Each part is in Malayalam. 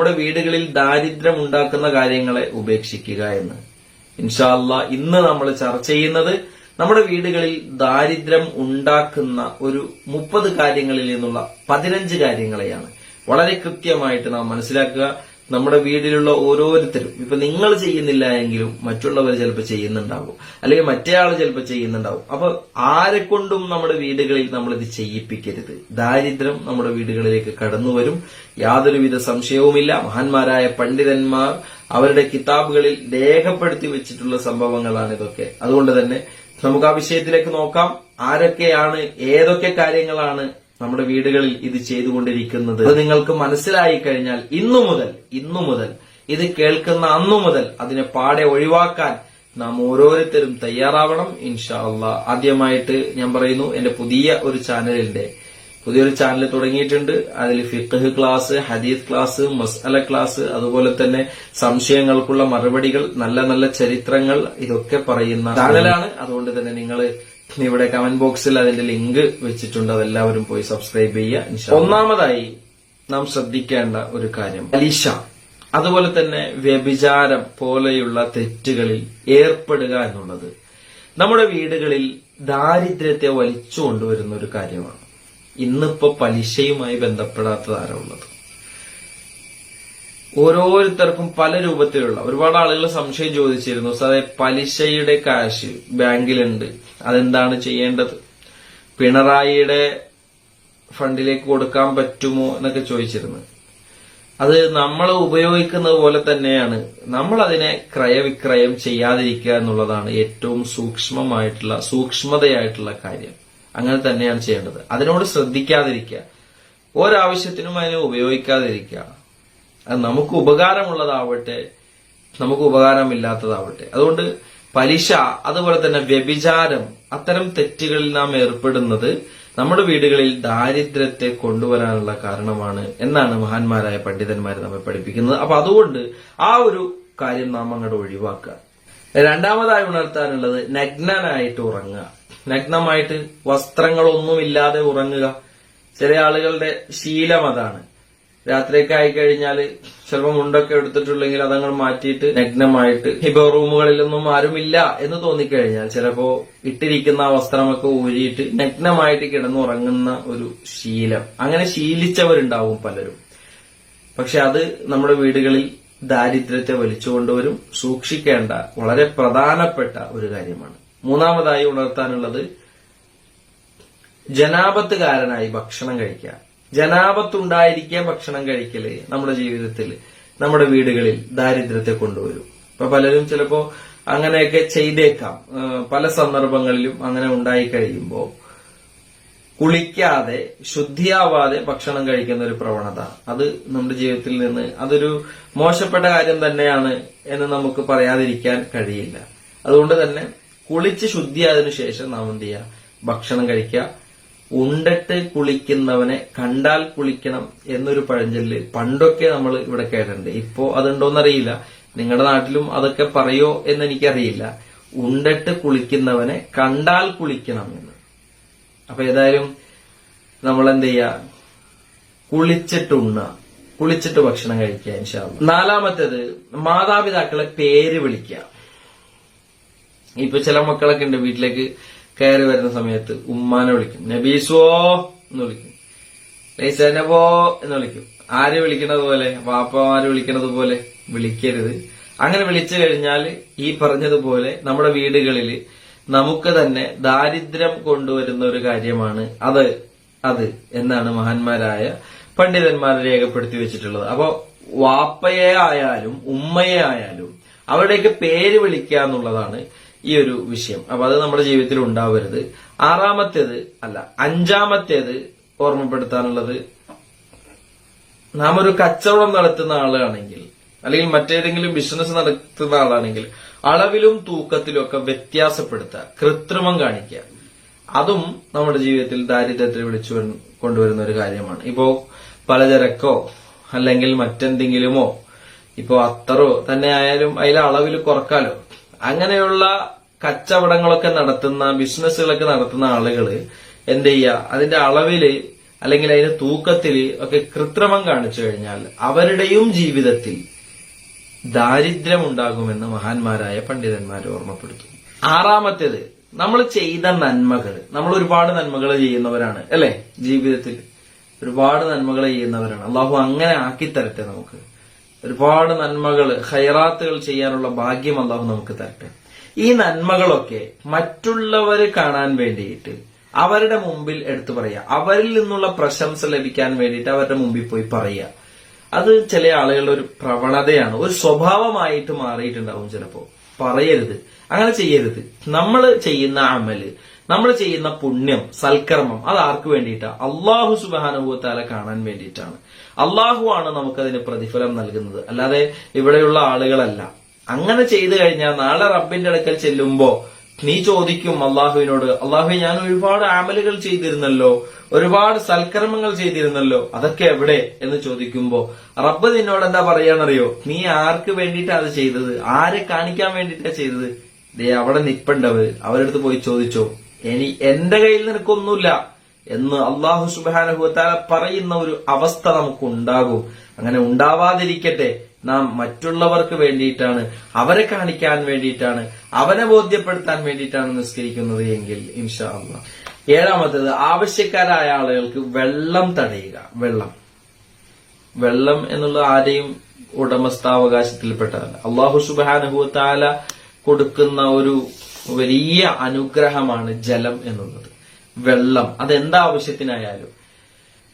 നമ്മുടെ വീടുകളിൽ ദാരിദ്ര്യം ഉണ്ടാക്കുന്ന കാര്യങ്ങളെ ഉപേക്ഷിക്കുക എന്ന്. ഇൻഷാ അല്ലാഹ് ഇന്ന് നമ്മൾ ചർച്ച ചെയ്യുന്നത് നമ്മുടെ വീടുകളിൽ ദാരിദ്ര്യം ഉണ്ടാക്കുന്ന ഒരു 30 കാര്യങ്ങളിൽ നിന്നുള്ള 15 കാര്യങ്ങളെയാണ്. വളരെ കൃത്യമായിട്ട് നാം മനസ്സിലാക്കുക. നമ്മുടെ വീട്ടിലുള്ള ഓരോരുത്തരും, ഇപ്പൊ നിങ്ങൾ ചെയ്യുന്നില്ല എങ്കിലും മറ്റുള്ളവർ ചിലപ്പോൾ ചെയ്യുന്നുണ്ടാവും, അല്ലെങ്കിൽ മറ്റേയാൾ ചിലപ്പോൾ ചെയ്യുന്നുണ്ടാവും. അപ്പൊ ആരെക്കൊണ്ടും നമ്മുടെ വീടുകളിൽ നമ്മളിത് ചെയ്യിപ്പിക്കരുത്. ദാരിദ്ര്യം നമ്മുടെ വീടുകളിലേക്ക് കടന്നു വരും, യാതൊരുവിധ സംശയവുമില്ല. മഹാന്മാരായ പണ്ഡിതന്മാർ അവരുടെ കിതാബുകളിൽ രേഖപ്പെടുത്തി വെച്ചിട്ടുള്ള സംഭവങ്ങളാണ് ഇതൊക്കെ. അതുകൊണ്ട് തന്നെ നമുക്ക് ആ വിഷയത്തിലേക്ക് നോക്കാം. ആരൊക്കെയാണ്, ഏതൊക്കെ കാര്യങ്ങളാണ് നമ്മുടെ വീടുകളിൽ ഇത് ചെയ്തുകൊണ്ടിരിക്കുന്നത്? അത് നിങ്ങൾക്ക് മനസ്സിലായി കഴിഞ്ഞാൽ ഇന്നു മുതൽ ഇത് കേൾക്കുന്ന അന്നു മുതൽ അതിനെ പാടെ ഒഴിവാക്കാൻ നാം ഓരോരുത്തരും തയ്യാറാവണം ഇൻഷാ അല്ലാഹ്. ആദ്യമായിട്ട് ഞാൻ പറയുന്നു, എന്റെ പുതിയൊരു ചാനൽ തുടങ്ങിയിട്ടുണ്ട്. അതിൽ ഫിഖ്ഹ് ക്ലാസ്, ഹദീസ് ക്ലാസ്, മസ്അല ക്ലാസ്, അതുപോലെ തന്നെ സംശയങ്ങൾക്കുള്ള മറുപടികൾ, നല്ല നല്ല ചരിത്രങ്ങൾ, ഇതൊക്കെ പറയുന്ന ചാനലാണ്. അതുകൊണ്ട് തന്നെ നിങ്ങൾ ഇവിടെ കമന്റ് ബോക്സിൽ അതിന്റെ ലിങ്ക് വെച്ചിട്ടുണ്ട്, അതെല്ലാവരും പോയി സബ്സ്ക്രൈബ് ചെയ്യുക. ഒന്നാമതായി നാം ശ്രദ്ധിക്കേണ്ട ഒരു കാര്യം പലിശ, അതുപോലെ തന്നെ വ്യഭിചാരം പോലെയുള്ള തെറ്റുകളിൽ ഏർപ്പെടുക എന്നുള്ളത് നമ്മുടെ വീടുകളിൽ ദാരിദ്ര്യത്തെ വലിച്ചു കൊണ്ടുവരുന്ന ഒരു കാര്യമാണ്. ഇന്നിപ്പോ പലിശയുമായി ബന്ധപ്പെടാത്തതാരാ ഉള്ളത്? ഓരോരുത്തർക്കും പല രൂപത്തിലുള്ള ഒരുപാട് ആളുകൾ സംശയം ചോദിച്ചിരുന്നു, സാറേ പലിശയുടെ കാശ് ബാങ്കിലുണ്ട്, അതെന്താണ് ചെയ്യേണ്ടത്? പിണറായിയുടെ ഫണ്ടിലേക്ക് കൊടുക്കാൻ പറ്റുമോ എന്നൊക്കെ ചോദിച്ചിരുന്നു. അത് നമ്മൾ ഉപയോഗിക്കുന്നത് പോലെ തന്നെയാണ്. നമ്മൾ അതിനെ ക്രയവിക്രയം ചെയ്യാതിരിക്കുക എന്നുള്ളതാണ് ഏറ്റവും സൂക്ഷ്മതയായിട്ടുള്ള കാര്യം. അങ്ങനെ തന്നെയാണ് ചെയ്യേണ്ടത്. അതിനോട് ശ്രദ്ധിക്കാതിരിക്കുക, ഒരാവശ്യത്തിനും അതിനെ ഉപയോഗിക്കാതിരിക്കുക. അത് നമുക്ക് ഉപകാരമുള്ളതാവട്ടെ, നമുക്ക് ഉപകാരമില്ലാത്തതാവട്ടെ. അതുകൊണ്ട് പലിശ, അതുപോലെ തന്നെ വ്യഭിചാരം, അത്തരം തെറ്റുകളിൽ നാം ഏർപ്പെടുന്നത് നമ്മുടെ വീടുകളിൽ ദാരിദ്ര്യത്തെ കൊണ്ടുവരാനുള്ള കാരണമാണ് എന്നാണ് മഹാന്മാരായ പണ്ഡിതന്മാർ നമ്മെ പഠിപ്പിക്കുന്നത്. അപ്പൊ അതുകൊണ്ട് ആ ഒരു കാര്യം നാം അങ്ങോട്ട് ഒഴിവാക്കുക. രണ്ടാമതായി ഉണർത്താനുള്ളത് നഗ്നനായിട്ട് ഉറങ്ങുക. നഗ്നമായിട്ട് വസ്ത്രങ്ങളൊന്നുമില്ലാതെ ഉറങ്ങുക. ചില ആളുകളുടെ ശീലം അതാണ്. രാത്രിയൊക്കെ ആയിക്കഴിഞ്ഞാൽ ചിലപ്പോൾ മുണ്ടൊക്കെ എടുത്തിട്ടുണ്ടെങ്കിൽ അതങ്ങൾ മാറ്റിയിട്ട് നഗ്നമായിട്ട്, ഇപ്പൊ റൂമുകളിലൊന്നും ആരുമില്ല എന്ന് തോന്നിക്കഴിഞ്ഞാൽ ചിലപ്പോ ഇട്ടിരിക്കുന്ന ആ വസ്ത്രമൊക്കെ ഊരിയിട്ട് നഗ്നമായിട്ട് കിടന്നുറങ്ങുന്ന ഒരു ശീലം, അങ്ങനെ ശീലിച്ചവരുണ്ടാവും പലരും. പക്ഷെ അത് നമ്മുടെ വീടുകളിൽ ദാരിദ്ര്യത്തെ വലിച്ചുകൊണ്ടുവരും. സൂക്ഷിക്കേണ്ട വളരെ പ്രധാനപ്പെട്ട ഒരു കാര്യമാണ്. മൂന്നാമതായി ഉണർത്താനുള്ളത് ജനാപത്തുകാരനായി ഭക്ഷണം കഴിക്കുക. ജനാപത്തുണ്ടായിരിക്കുക ഭക്ഷണം കഴിക്കല് നമ്മുടെ ജീവിതത്തിൽ, നമ്മുടെ വീടുകളിൽ ദാരിദ്ര്യത്തെ കൊണ്ടുവരും. ഇപ്പൊ പലരും ചിലപ്പോ അങ്ങനെയൊക്കെ ചെയ്തേക്കാം. പല സന്ദർഭങ്ങളിലും അങ്ങനെ ഉണ്ടായി കഴിയുമ്പോ കുളിക്കാതെ, ശുദ്ധിയാവാതെ ഭക്ഷണം കഴിക്കുന്ന ഒരു പ്രവണത, അത് നമ്മുടെ ജീവിതത്തിൽ നിന്ന് അതൊരു മോശപ്പെട്ട കാര്യം തന്നെയാണ് എന്ന് നമുക്ക് പറയാതിരിക്കാൻ കഴിയില്ല. അതുകൊണ്ട് തന്നെ കുളിച്ച് ശുദ്ധിയായതിനു ശേഷം നാം എന്ത് ചെയ്യുക, ഭക്ഷണം കഴിക്കുക. ഉണ്ടിട്ട് കുളിക്കുന്നവനെ കണ്ടാൽ കുളിക്കണം എന്നൊരു പഴഞ്ചൊല്ല് പണ്ടൊക്കെ നമ്മൾ ഇവിടെ കേട്ടിട്ടുണ്ട്. ഇപ്പോ അതുണ്ടോന്നറിയില്ല, നിങ്ങളുടെ നാട്ടിലും അതൊക്കെ പറയോ എന്ന് എനിക്കറിയില്ല. ഉണ്ടിട്ട് കുളിക്കുന്നവനെ കണ്ടാൽ കുളിക്കണം എന്ന്. അപ്പൊ ഏതായാലും നമ്മൾ എന്ത് ചെയ്യുക, കുളിച്ചിട്ട് ഉണ്ണുക, കുളിച്ചിട്ട് ഭക്ഷണം കഴിക്കുക ഇൻഷാ അല്ലാഹ്. നാലാമത്തേത് മാതാപിതാക്കളെ പേര് വിളിക്കുക. ഇപ്പൊ ചില മക്കളൊക്കെ ഉണ്ട്, വീട്ടിലേക്ക് കയറി വരുന്ന സമയത്ത് ഉമ്മാനെ വിളിക്കും, നബീസോ എന്ന് വിളിക്കും, ലൈസനബോ എന്ന് വിളിക്കും. ആര് വിളിക്കണത് പോലെ, വാപ്പമാര് വിളിക്കണത് പോലെ വിളിക്കരുത്. അങ്ങനെ വിളിച്ചു കഴിഞ്ഞാൽ ഈ പറഞ്ഞതുപോലെ നമ്മുടെ വീടുകളിൽ നമുക്ക് തന്നെ ദാരിദ്ര്യം കൊണ്ടുവരുന്ന ഒരു കാര്യമാണ് അത് എന്നാണ് മഹാന്മാരായ പണ്ഡിതന്മാർ രേഖപ്പെടുത്തി വെച്ചിട്ടുള്ളത്. അപ്പോ വാപ്പയെ ആയാലും ഉമ്മയെ ആയാലും അവരുടെയൊക്കെ പേര് വിളിക്കുക എന്നുള്ളതാണ് ഈ ഒരു വിഷയം. അപ്പൊ അത് നമ്മുടെ ജീവിതത്തിൽ ഉണ്ടാവരുത്. അഞ്ചാമത്തേത് ഓർമ്മപ്പെടുത്താനുള്ളത്, നാം ഒരു കച്ചവടം നടത്തുന്ന ആളാണെങ്കിൽ അല്ലെങ്കിൽ മറ്റേതെങ്കിലും ബിസിനസ് നടത്തുന്ന ആളാണെങ്കിൽ അളവിലും തൂക്കത്തിലും ഒക്കെ വ്യത്യാസപ്പെടുത്തുക, കൃത്രിമം കാണിക്കുക. അതും നമ്മുടെ ജീവിതത്തിൽ ദാരിദ്ര്യത്തിൽ വിളിച്ചു കൊണ്ടുവരുന്ന ഒരു കാര്യമാണ്. ഇപ്പോ പലചരക്കോ അല്ലെങ്കിൽ മറ്റെന്തെങ്കിലുമോ, ഇപ്പോ അത്തറോ തന്നെ ആയാലും അതിലെ അളവിൽ കുറക്കാലോ. അങ്ങനെയുള്ള കച്ചവടങ്ങളൊക്കെ നടത്തുന്ന, ബിസിനസ്സുകളൊക്കെ നടത്തുന്ന ആളുകള് എന്ത് ചെയ്യുക, അതിന്റെ അളവില് അല്ലെങ്കിൽ അതിന്റെ തൂക്കത്തിൽ ഒക്കെ കൃത്രിമം കാണിച്ചു കഴിഞ്ഞാൽ അവരുടെയും ജീവിതത്തിൽ ദാരിദ്ര്യമുണ്ടാകുമെന്ന് മഹാന്മാരായ പണ്ഡിതന്മാർ ഓർമ്മപ്പെടുത്തുന്നു. ആറാമത്തേത്, നമ്മൾ ചെയ്ത നന്മകൾ. നമ്മൾ ഒരുപാട് നന്മകൾ ചെയ്യുന്നവരാണ് അല്ലെ? ജീവിതത്തിൽ ഒരുപാട് നന്മകൾ ചെയ്യുന്നവരാണ്. അള്ളാഹു അങ്ങനെ ആക്കിത്തരട്ടെ. നമുക്ക് ഒരുപാട് നന്മകൾ, ഖൈറാത്തുകൾ ചെയ്യാനുള്ള ഭാഗ്യം അള്ളാഹു നമുക്ക് തരട്ടെ. ഈ നന്മകളൊക്കെ മറ്റുള്ളവര് കാണാൻ വേണ്ടിയിട്ട് അവരുടെ മുമ്പിൽ എടുത്തു പറയുക, അവരിൽ നിന്നുള്ള പ്രശംസ ലഭിക്കാൻ വേണ്ടിയിട്ട് അവരുടെ മുമ്പിൽ പോയി പറയുക. അത് ചില ആളുകളുടെ ഒരു പ്രവണതയാണ്, ഒരു സ്വഭാവമായിട്ട് മാറിയിട്ടുണ്ടാവും. ചിലപ്പോ പറയരുത്, അങ്ങനെ ചെയ്യരുത്. നമ്മൾ ചെയ്യുന്ന അമല്, നമ്മൾ ചെയ്യുന്ന പുണ്യം, സൽക്കർമ്മം, അത് ആർക്ക് വേണ്ടിയിട്ടാണ്? അള്ളാഹു സുബ്ഹാനഹു വ തആല കാണാൻ വേണ്ടിയിട്ടാണ്. അള്ളാഹു ആണ് നമുക്കതിന് പ്രതിഫലം നൽകുന്നത്, അല്ലാതെ ഇവിടെയുള്ള ആളുകളല്ല. അങ്ങനെ ചെയ്തു കഴിഞ്ഞാൽ നാളെ റബ്ബിന്റെ അടുക്കൽ ചെല്ലുമ്പോ നീ ചോദിക്കും അള്ളാഹുവിനോട്, അള്ളാഹു ഞാൻ ഒരുപാട് അമലുകൾ ചെയ്തിരുന്നല്ലോ, ഒരുപാട് സൽക്കർമ്മങ്ങൾ ചെയ്തിരുന്നല്ലോ, അതൊക്കെ എവിടെ എന്ന് ചോദിക്കുമ്പോ റബ്ബ് നിന്നോട് എന്താ പറയാന്നറിയോ? നീ ആർക്ക് വേണ്ടിയിട്ടാ അത് ചെയ്തത്? ആരെ കാണിക്കാൻ വേണ്ടിയിട്ടാ ചെയ്തത്? ദേ അവിടെ നിപ്പുണ്ടവര്, അവരടുത്ത് പോയി ചോദിച്ചോ, എന്റെ കയ്യിൽ നിനക്കൊന്നുമില്ല എന്ന് അള്ളാഹു സുബ്ഹാനഹു വ തആല പറയുന്ന ഒരു അവസ്ഥ നമുക്ക് ഉണ്ടാകും. അങ്ങനെ ഉണ്ടാവാതിരിക്കട്ടെ. നാം മറ്റുള്ളവർക്ക് വേണ്ടിയിട്ടാണ്, അവരെ കാണിക്കാൻ വേണ്ടിയിട്ടാണ്, അവനെ ബോധ്യപ്പെടുത്താൻ വേണ്ടിയിട്ടാണ് നിസ്കരിക്കുന്നത് എങ്കിൽ ഇൻഷാ അല്ലാഹ്. ഏഴാമത്തേത്, ആവശ്യക്കാരായ ആളുകൾക്ക് വെള്ളം തടയുക. വെള്ളം എന്നുള്ള ആരെയും ഉടമസ്ഥാവകാശത്തിൽപ്പെട്ടതല്ല. അള്ളാഹു സുബ്ഹാനഹു വ തആല കൊടുക്കുന്ന ഒരു വലിയ അനുഗ്രഹമാണ് ജലം എന്നുള്ളത്. വെള്ളം അതെന്താവശ്യത്തിനായാലും,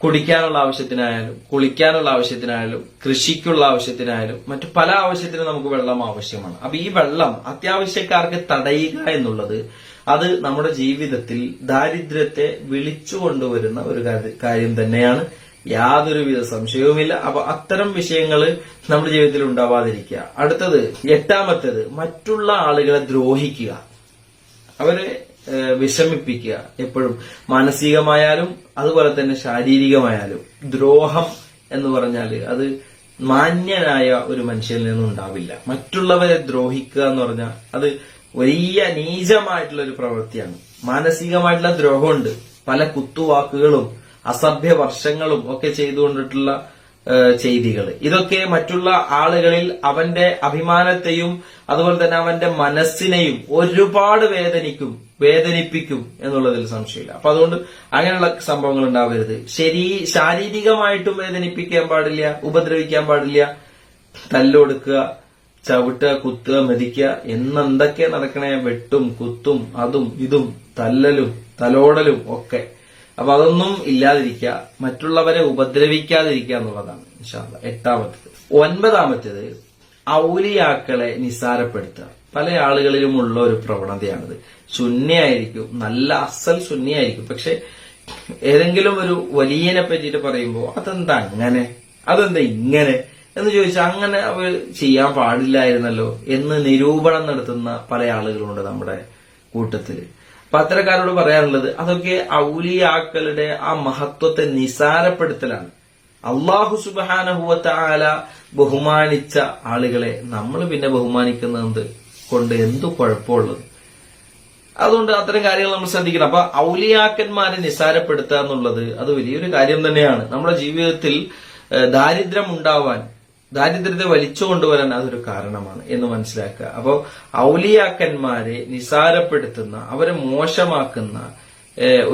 കുടിക്കാനുള്ള ആവശ്യത്തിനായാലും, കുളിക്കാനുള്ള ആവശ്യത്തിനായാലും, കൃഷിക്കുള്ള ആവശ്യത്തിനായാലും, മറ്റു പല ആവശ്യത്തിനും നമുക്ക് വെള്ളം ആവശ്യമാണ്. അപ്പൊ ഈ വെള്ളം അത്യാവശ്യക്കാർക്ക് തടയുക എന്നുള്ളത് അത് നമ്മുടെ ജീവിതത്തിൽ ദാരിദ്ര്യത്തെ വിളിച്ചു കൊണ്ടുവരുന്ന ഒരു കാര്യം തന്നെയാണ്, യാതൊരുവിധ സംശയവുമില്ല. അപ്പൊ അത്തരം വിഷയങ്ങൾ നമ്മുടെ ജീവിതത്തിൽ ഉണ്ടാവാതിരിക്കുക. അടുത്തത്, എട്ടാമത്തേത്, മറ്റുള്ള ആളുകളെ ദ്രോഹിക്കുക, അവരെ വിഷമിപ്പിക്കുക. എപ്പോഴും മാനസികമായാലും അതുപോലെ തന്നെ ശാരീരികമായാലും. ദ്രോഹം എന്ന് പറഞ്ഞാൽ അത് മാന്യനായ ഒരു മനുഷ്യനിൽ നിന്നും ഉണ്ടാവില്ല. മറ്റുള്ളവരെ ദ്രോഹിക്കുക എന്ന് പറഞ്ഞാൽ അത് വലിയ നീചമായിട്ടുള്ള ഒരു പ്രവൃത്തിയാണ്. മാനസികമായിട്ടുള്ള ദ്രോഹമുണ്ട്, പല കുത്തുവാക്കുകളും അസഭ്യ വർഷങ്ങളും ഒക്കെ ചെയ്തുകൊണ്ടിട്ടുള്ള ചെയ്തികൾ. ഇതൊക്കെ മറ്റുള്ള ആളുകളിൽ അവന്റെ അഭിമാനത്തെയും അതുപോലെ തന്നെ അവന്റെ മനസ്സിനെയും ഒരുപാട് വേദനിപ്പിക്കും എന്നുള്ളതിൽ സംശയമില്ല. അപ്പൊ അതുകൊണ്ട് അങ്ങനെയുള്ള സംഭവങ്ങൾ ഉണ്ടാവരുത്. ശാരീരികമായിട്ടും വേദനിപ്പിക്കാൻ പാടില്ല, ഉപദ്രവിക്കാൻ പാടില്ല. തല്ലൊടുക്കുക, ചവിട്ടുക, കുത്തുക, മെതിക്കുക എന്നെന്തൊക്കെ നടക്കണേ, വെട്ടും കുത്തും അതും ഇതും തല്ലലും തലോടലും ഒക്കെ. അപ്പൊ അതൊന്നും ഇല്ലാതിരിക്കുക, മറ്റുള്ളവരെ ഉപദ്രവിക്കാതിരിക്കുക എന്നുള്ളതാണ് ഇൻഷാ അല്ലാഹ് എട്ടാമത്തേത്. ഒൻപതാമത്തേത്, ഔലിയാക്കളെ നിസാരപ്പെടുത്തുക. പല ആളുകളിലും ഉള്ള ഒരു പ്രവണതയാണിത്. സുന്നിയായിരിക്കും, നല്ല അസൽ സുന്നിയായിരിക്കും, പക്ഷെ ഏതെങ്കിലും ഒരു വലിയനെ പറ്റിയിട്ട് പറയുമ്പോൾ അതെന്താ അങ്ങനെ, അതെന്താ ഇങ്ങനെ എന്ന് ചോദിച്ചാൽ അങ്ങനെ അവർ ചെയ്യാൻ പാടില്ലായിരുന്നല്ലോ എന്ന് നിരൂപണം നടത്തുന്ന പല ആളുകളുണ്ട് നമ്മുടെ കൂട്ടത്തില്. അപ്പൊ അത്തരക്കാരോട് പറയാനുള്ളത് അതൊക്കെ ഔലിയാക്കളുടെ ആ മഹത്വത്തെ നിസാരപ്പെടുത്തലാണ്. അള്ളാഹു സുബ്ഹാനഹു വ തആല ബഹുമാനിച്ച ആളുകളെ നമ്മൾ പിന്നെ ബഹുമാനിക്കുന്നത് കൊണ്ട് എന്തു കുഴപ്പമുള്ളത്? അതുകൊണ്ട് അത്തരം കാര്യങ്ങൾ നമ്മൾ ശ്രദ്ധിക്കണം. അപ്പൊ ഔലിയാക്കന്മാരെ നിസാരപ്പെടുത്തുക എന്നുള്ളത് അത് വലിയൊരു കാര്യം തന്നെയാണ്. നമ്മുടെ ജീവിതത്തിൽ ദാരിദ്ര്യം ഉണ്ടാവാൻ, ദാരിദ്ര്യത്തെ വലിച്ചു കൊണ്ടുവരാൻ അതൊരു കാരണമാണ് എന്ന് മനസ്സിലാക്കുക. അപ്പോ ഔലിയാക്കന്മാരെ നിസാരപ്പെടുത്തുന്ന, അവരെ മോശമാക്കുന്ന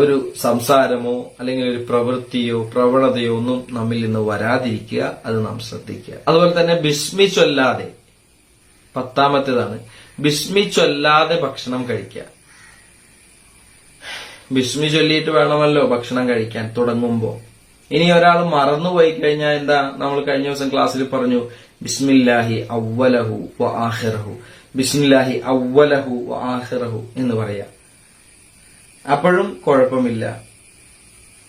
ഒരു സംസാരമോ അല്ലെങ്കിൽ ഒരു പ്രവൃത്തിയോ പ്രവണതയോ ഒന്നും നമ്മിൽ നിന്ന് വരാതിരിക്കുക, അത് നാം ശ്രദ്ധിക്കുക. അതുപോലെ തന്നെ ബിസ്മി ചൊല്ലാതെ, 10ാമത്തേതാണ്, ബിസ്മി ചൊല്ലാതെ ഭക്ഷണം കഴിക്കുക. ബിസ്മി ചൊല്ലിയിട്ട് വേണമല്ലോ ഭക്ഷണം കഴിക്കാൻ തുടങ്ങുമ്പോ. ഇനി ഒരാൾ മറന്നുപോയി കഴിഞ്ഞാൽ എന്താ? നമ്മൾ കഴിഞ്ഞ ദിവസം ക്ലാസ്സിൽ പറഞ്ഞു, ബിസ്മില്ലാഹി അവ്വലഹു വ ആഖിറഹു, ബിസ്മില്ലാഹി അവ്വലഹു വ ആഖിറഹു എന്ന് പറയാം. അപ്പോഴും കുഴപ്പമില്ല.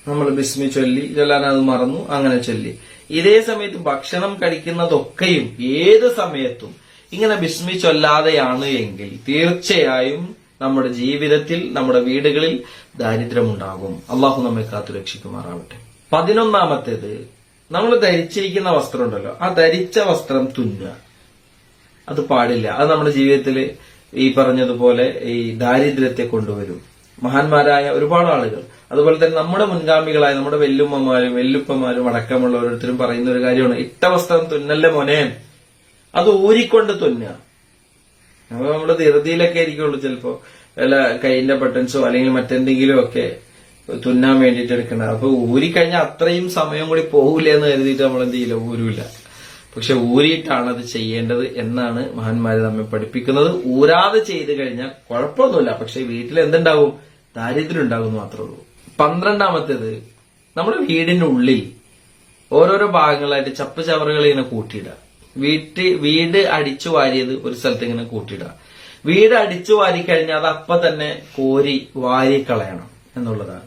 നമ്മൾ ബിസ്മി ചൊല്ലാൻ അത് മറന്നു, അങ്ങനെ ചൊല്ലി. ഇതേ സമയത്ത് ഭക്ഷണം കഴിക്കുന്നതൊക്കെയും ഏത് സമയത്തും ഇങ്ങനെ ബിസ്മി ചൊല്ലാതെയാണ് എങ്കിൽ തീർച്ചയായും നമ്മുടെ ജീവിതത്തിൽ, നമ്മുടെ വീടുകളിൽ ദാരിദ്ര്യമുണ്ടാകും. അള്ളാഹു നമ്മെ കാത്തു രക്ഷിക്കുമാറാവട്ടെ. 11ാമത്തേത്, നമ്മൾ ധരിച്ചിരിക്കുന്ന വസ്ത്രം ഉണ്ടല്ലോ, ആ ധരിച്ച വസ്ത്രം തുന്നുക. അത് പാടില്ല. അത് നമ്മുടെ ജീവിതത്തിൽ ഈ പറഞ്ഞതുപോലെ ഈ ദാരിദ്ര്യത്തെ കൊണ്ടുവരും. മഹാന്മാരായ ഒരുപാട് ആളുകൾ അതുപോലെ തന്നെ നമ്മുടെ മുൻഗാമികളായ നമ്മുടെ വെല്ലുമ്മമാരും വെല്ലുപ്പമാരും അടക്കമുള്ള ഓരോരുത്തരും പറയുന്ന ഒരു കാര്യമാണ്, ഇട്ട വസ്ത്രം തുന്നല്ലേ മോനെ, അത് ഊരിക്കൊണ്ട് തുന്നുക. അപ്പൊ നമ്മുടെ ധൃതിയിലൊക്കെ ആയിരിക്കുള്ളൂ ചിലപ്പോ വല്ല കൈയിന്റെ ബട്ടൺസോ അല്ലെങ്കിൽ മറ്റെന്തെങ്കിലും ഒക്കെ തുന്നാൻ വേണ്ടിയിട്ട് എടുക്കുന്നത്. അപ്പൊ ഊരിക്കഴിഞ്ഞാൽ അത്രയും സമയം കൂടി പോകില്ല എന്ന് കരുതിയിട്ട് നമ്മൾ എന്ത് ചെയ്യില്ല, ഊരൂല. പക്ഷെ ഊരിയിട്ടാണ് അത് ചെയ്യേണ്ടത് എന്നാണ് മഹാന്മാര് നമ്മെ പഠിപ്പിക്കുന്നത്. ഊരാതെ ചെയ്തു കഴിഞ്ഞാൽ കുഴപ്പമൊന്നുമില്ല, പക്ഷെ വീട്ടിൽ എന്തുണ്ടാവും, ദാരിദ്ര്യം ഉണ്ടാകും മാത്രമേ ഉള്ളൂ. 12ാമത്തേത്, നമ്മുടെ വീടിന്റെ ഉള്ളിൽ ഓരോരോ ഭാഗങ്ങളായിട്ട് ചപ്പ് ചവറുകൾ ഇങ്ങനെ കൂട്ടിയിടുക. വീട് അടിച്ചു വാരിയത് ഒരു സ്ഥലത്ത് ഇങ്ങനെ കൂട്ടിയിടുക. വീട് അടിച്ചു വാരി കഴിഞ്ഞാൽ അത് അപ്പൊ തന്നെ കോരി വാരി കളയണം എന്നുള്ളതാണ്.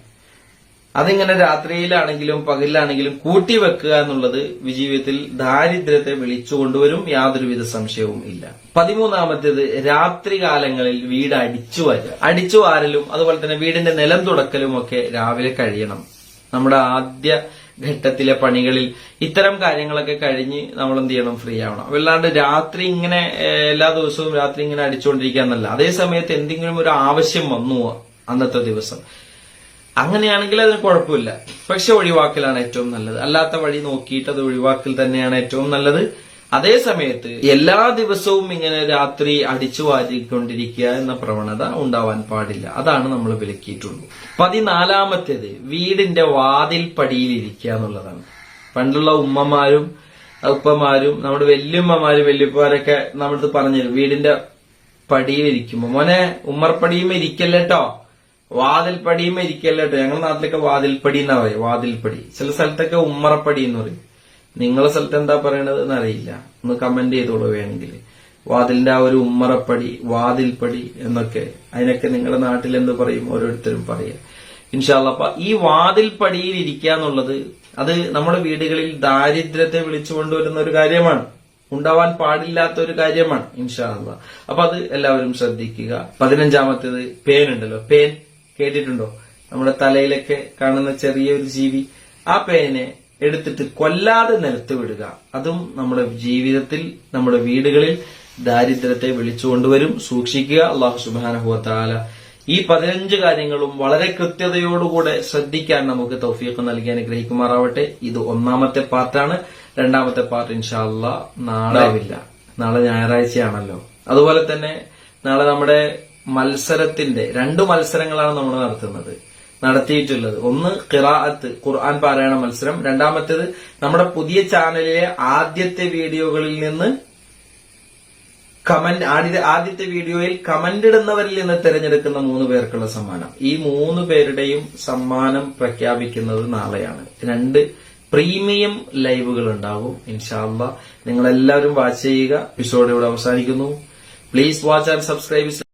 അതിങ്ങനെ രാത്രിയിലാണെങ്കിലും പകലിലാണെങ്കിലും കൂട്ടി വെക്കുക എന്നുള്ളത് ജീവിതത്തിൽ ദാരിദ്ര്യത്തെ വിളിച്ചു കൊണ്ടുവരും, യാതൊരുവിധ സംശയവും ഇല്ല. 13ാമത്തേത്, രാത്രി കാലങ്ങളിൽ വീട് അടിച്ചു വാരലും അതുപോലെ തന്നെ വീടിന്റെ നിലം തുടക്കലും ഒക്കെ രാവിലെ കഴിയണം. നമ്മുടെ ആദ്യ ഘട്ടത്തിലെ പണികളിൽ ഇത്തരം കാര്യങ്ങളൊക്കെ കഴിഞ്ഞ് നമ്മൾ എന്ത് ചെയ്യണം, ഫ്രീ ആവണം. അല്ലാണ്ട് രാത്രി ഇങ്ങനെ എല്ലാ ദിവസവും രാത്രി ഇങ്ങനെ അടിച്ചുകൊണ്ടിരിക്കുക എന്നല്ല. അതേ സമയത്ത് എന്തെങ്കിലും ഒരു ആവശ്യം വന്നു അന്നത്തെ ദിവസം, അങ്ങനെയാണെങ്കിൽ അതിന് കുഴപ്പമില്ല, പക്ഷെ ഒഴിവാക്കലാണ് ഏറ്റവും നല്ലത്. അല്ലാത്ത വഴി നോക്കിയിട്ട് അത് ഒഴിവാക്കൽ തന്നെയാണ് ഏറ്റവും നല്ലത്. അതേ സമയത്ത് എല്ലാ ദിവസവും ഇങ്ങനെ രാത്രി അടിച്ചു വാരിക്കൊണ്ടിരിക്കുക എന്ന പ്രവണത ഉണ്ടാവാൻ പാടില്ല. അതാണ് നമ്മൾ വിലക്കിയിട്ടുള്ളൂ. 14ാമത്തേത്, വീടിന്റെ വാതിൽ പടിയിലിരിക്കുക എന്നുള്ളതാണ്. പണ്ടുള്ള ഉമ്മമാരും ഉപ്പമാരും നമ്മുടെ വല്യമ്മമാരും വല്യപ്പമാരൊക്കെ നമ്മളത് പറഞ്ഞുതരും, വീടിന്റെ പടിയിലിരിക്കുമ്പോ മോനെ ഉമ്മർപ്പടിയുമ്പോ ഇരിക്കല്ലേട്ടോ, വാതിൽപ്പടിയുമ്പോ ഇരിക്കല്ലേട്ടോ. ഞങ്ങളുടെ നാട്ടിലൊക്കെ വാതിൽപ്പടി എന്നാ പറയും, വാതിൽപ്പടി. ചില സ്ഥലത്തൊക്കെ ഉമ്മറപ്പടി എന്ന് പറയും. നിങ്ങളെ സ്ഥലത്ത് എന്താ പറയണത് എന്നറിയില്ല, ഒന്ന് കമന്റ് ചെയ്തോളൂ വേണമെങ്കിൽ. വാതിലിന്റെ ആ ഒരു ഉമ്മറപ്പടി, വാതിൽപ്പടി എന്നൊക്കെ, അതിനൊക്കെ നിങ്ങളുടെ നാട്ടിൽ എന്ത് പറയും ഓരോരുത്തരും പറയുക. ഇൻഷാ അല്ലാഹ്. അപ്പൊ ഈ വാതിൽപ്പടിയിൽ ഇരിക്കുക എന്നുള്ളത് അത് നമ്മുടെ വീടുകളിൽ ദാരിദ്ര്യത്തെ വിളിച്ചു കൊണ്ടുവരുന്ന ഒരു കാര്യമാണ്, ഉണ്ടാവാൻ പാടില്ലാത്ത ഒരു കാര്യമാണ് ഇൻഷാ അല്ലാഹ്. അപ്പൊ അത് എല്ലാവരും ശ്രദ്ധിക്കുക. 15ാമത്തേത്, പേൻ ഉണ്ടല്ലോ, പേൻ കേട്ടിട്ടുണ്ടോ? നമ്മുടെ തലയിലൊക്കെ കാണുന്ന ചെറിയൊരു ജീവി. ആ പേനെ എടുത്തിട്ട് കൊല്ലാതെ നിലത്ത് വിടുക. അതും നമ്മുടെ ജീവിതത്തിൽ നമ്മുടെ വീടുകളിൽ ദാരിദ്ര്യത്തെ വിളിച്ചുകൊണ്ടുവരും. സൂക്ഷിക്കുക. അല്ലാഹു സുബ്ഹാനഹു വ തആല ഈ 15 കാര്യങ്ങളും വളരെ കൃത്യതയോടുകൂടെ ശ്രദ്ധിക്കാൻ നമുക്ക് തൗഫീഖ് നൽകി അനുഗ്രഹിക്കുമാറാവട്ടെ. ഇത് 1ാമത്തെ പാർട്ടാണ്. 2ാമത്തെ പാർട്ട് ഇൻഷാ അല്ലാഹ് നാളെ ആവില്ല, നാളെ ഞായറാഴ്ചയാണല്ലോ. അതുപോലെ തന്നെ നാളെ നമ്മുടെ മത്സരത്തിന്റെ 2 മത്സരങ്ങളാണ് നമ്മൾ നടത്തിയിട്ടുള്ളത്. ഒന്ന് ഖിറാഅത്ത്, ഖുർആൻ പാരായണ മത്സരം. 2ാമത്തേത് നമ്മുടെ പുതിയ ചാനലിലെ ആദ്യത്തെ വീഡിയോകളിൽ നിന്ന് ആദ്യത്തെ വീഡിയോയിൽ കമന്റ് ഇടുന്നവരിൽ നിന്ന് തിരഞ്ഞെടുക്കുന്ന 3 പേർക്കുള്ള സമ്മാനം. ഈ 3 പേരുടെയും സമ്മാനം പ്രഖ്യാപിക്കുന്നത് നാളെയാണ്. 2 പ്രീമിയം ലൈവുകൾ ഉണ്ടാകും ഇൻഷാ അല്ലാഹ്. നിങ്ങൾ എല്ലാവരും വാച്ച് ചെയ്യുക. എപ്പിസോഡ് ഇവിടെ അവസാനിക്കുന്നു. Please watch and subscribe.